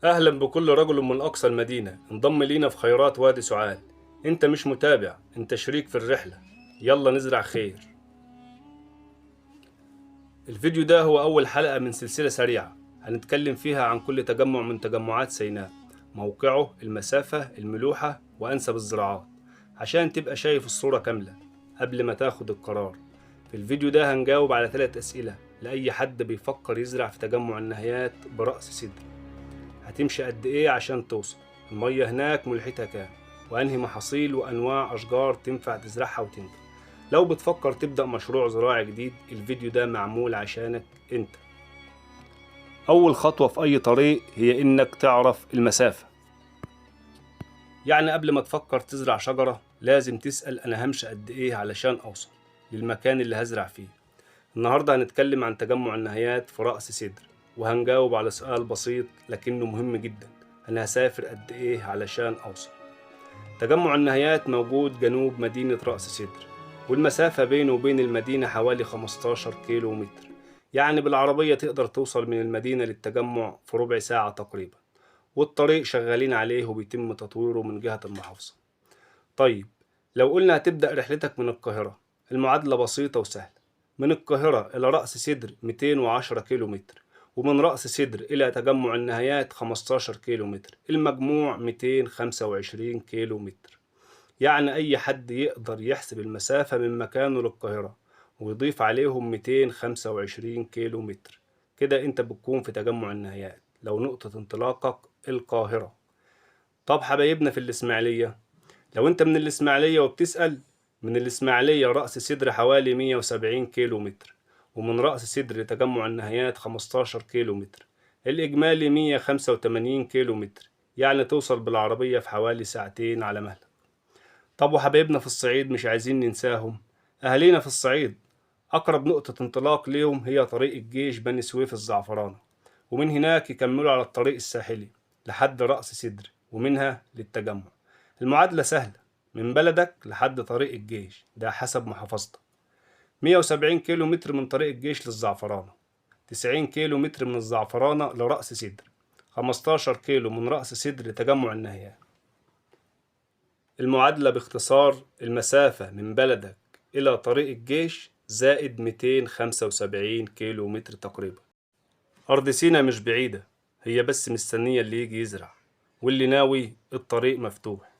أهلا بكل رجل من أقصى المدينة انضم لينا في خيرات وادي سعال. أنت مش متابع، أنت شريك في الرحلة. يلا نزرع خير. الفيديو ده هو أول حلقة من سلسلة سريعة هنتكلم فيها عن كل تجمع من تجمعات سيناء، موقعه، المسافة، الملوحة، وأنسب الزراعات، عشان تبقى شايف الصورة كاملة قبل ما تاخد القرار. في الفيديو ده هنجاوب على 3 أسئلة لأي حد بيفكر يزرع في تجمع النهايات برأس سدر. هتمشي قد ايه عشان توصل؟ المية هناك ملحتها كام؟ وانهي محاصيل وانواع اشجار تنفع تزرعها وتنجح؟ لو بتفكر تبدأ مشروع زراعي جديد الفيديو ده معمول عشانك انت. اول خطوة في اي طريق هي انك تعرف المسافة. يعني قبل ما تفكر تزرع شجرة لازم تسأل انا همشي قد ايه علشان اوصل للمكان اللي هزرع فيه. النهاردة هنتكلم عن تجمع النهايات في رأس سدر، وهنجاوب على سؤال بسيط لكنه مهم جدا: أنا هسافر قد إيه علشان أوصل؟ تجمع النهايات موجود جنوب مدينة رأس سدر، والمسافة بينه وبين المدينة حوالي 15 كيلو متر. يعني بالعربية تقدر توصل من المدينة للتجمع في ربع ساعة تقريبا، والطريق شغالين عليه وبيتم تطويره من جهة المحافظة. طيب، لو قلنا هتبدأ رحلتك من القاهرة، المعادلة بسيطة وسهلة. من القاهرة إلى رأس سدر 210 كيلو متر، ومن رأس سدر إلى تجمع النهايات 15 كيلو متر، المجموع 225 كيلو متر. يعني أي حد يقدر يحسب المسافة من مكانه للقاهرة ويضيف عليهم 225 كيلو متر، كده أنت بتكون في تجمع النهايات لو نقطة انطلاقك القاهرة. طب حبايبنا في الإسماعيلية، لو انت من الإسماعيلية وبتسأل، من الإسماعيلية رأس سدر حوالي 170 كيلو متر، ومن رأس سدر لتجمع النهايات 15 كيلو متر، الإجمالي 185 كيلو متر. يعني توصل بالعربية في حوالي ساعتين على مهلك. طب وحبايبنا في الصعيد مش عايزين ننساهم، أهالينا في الصعيد أقرب نقطة انطلاق ليهم هي طريق الجيش بني سويف الزعفرانة، ومن هناك يكملوا على الطريق الساحلي لحد رأس سدر ومنها للتجمع. المعادلة سهلة، من بلدك لحد طريق الجيش ده حسب محافظتك. 170 كيلو متر من طريق الجيش للزعفرانة، 90 كيلو متر من الزعفرانة لرأس سدر، 15 كيلو من رأس سدر لتجمع النهايات. المعادلة باختصار: المسافة من بلدك إلى طريق الجيش زائد 275 كيلو متر تقريبا. أرض سينا مش بعيدة، هي بس مستنية اللي يجي يزرع، واللي ناوي الطريق مفتوح.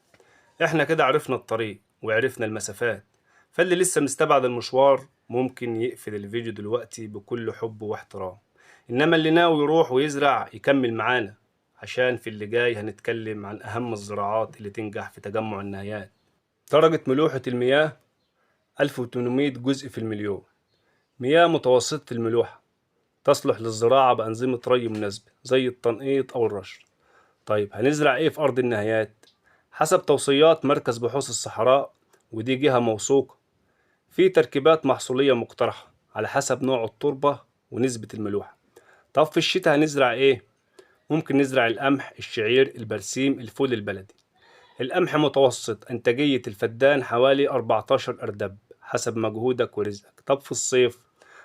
احنا كده عرفنا الطريق وعرفنا المسافات، فاللي لسه مستبعد المشوار ممكن يقفل الفيديو دلوقتي بكل حب واحترام. انما اللي ناوي يروح ويزرع يكمل معانا، عشان في اللي جاي هنتكلم عن اهم الزراعات اللي تنجح في تجمع النهايات. درجة ملوحة المياه 1800 جزء في المليون. مياه متوسطة الملوحة تصلح للزراعة بأنظمة ري مناسبة زي التنقيط أو الرش. طيب هنزرع ايه في أرض النهايات؟ حسب توصيات مركز بحوث الصحراء، ودي جهة موثوقة، في تركيبات محصولية مقترحة على حسب نوع التربة ونسبة الملوحة. طب في الشتاء هنزرع ايه؟ ممكن نزرع القمح، الشعير، البرسيم، الفول البلدي. القمح متوسط إنتاجية الفدان حوالي 14 أردب حسب مجهودك ورزقك. طب في الصيف،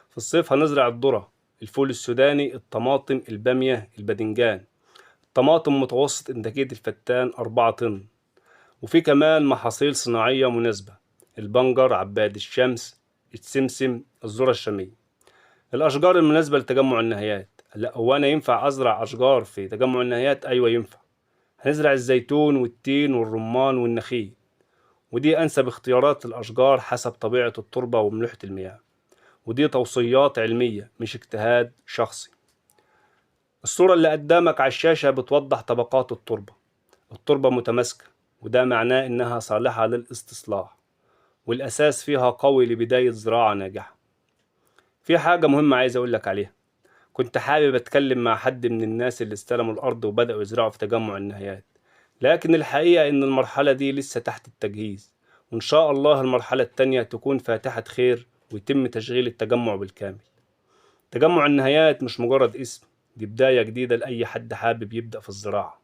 في الصيف هنزرع الذرة، الفول السوداني، الطماطم، البامية، الباذنجان. الطماطم متوسط إنتاجية الفدان 4 طن. وفي كمان محاصيل صناعية مناسبة: البنجر، عباد الشمس، السمسم، الذرة الشامية. الأشجار المناسبة لتجمع النهايات، لا هو أنا ينفع أزرع أشجار في تجمع النهايات؟ أيوة ينفع. هنزرع الزيتون والتين والرمان والنخيل، ودي أنسب اختيارات الأشجار حسب طبيعة التربة وملوحة المياه، ودي توصيات علمية مش اجتهاد شخصي. الصورة اللي قدامك على الشاشة بتوضح طبقات التربة. التربة متماسكة، وده معناه إنها صالحة للاستصلاح، والأساس فيها قوي لبداية زراعة ناجحة. في حاجة مهمة عايز أقولك عليها، كنت حابب أتكلم مع حد من الناس اللي استلموا الأرض وبدأوا يزرعوا في تجمع النهايات، لكن الحقيقة إن المرحلة دي لسه تحت التجهيز، وإن شاء الله المرحلة التانية تكون فاتحة خير ويتم تشغيل التجمع بالكامل. تجمع النهايات مش مجرد اسم، دي بداية جديدة لأي حد حابب يبدأ في الزراعة.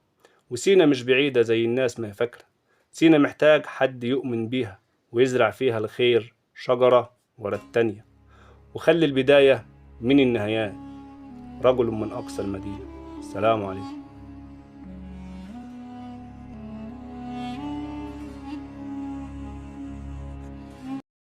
وسينا مش بعيدة زي الناس ما هي فاكرة، سينا محتاج حد يؤمن بيها ويزرع فيها الخير شجرة ورا التانية، وخلي البداية من النهايات. رجل من أقصى المدينة. السلام عليكم.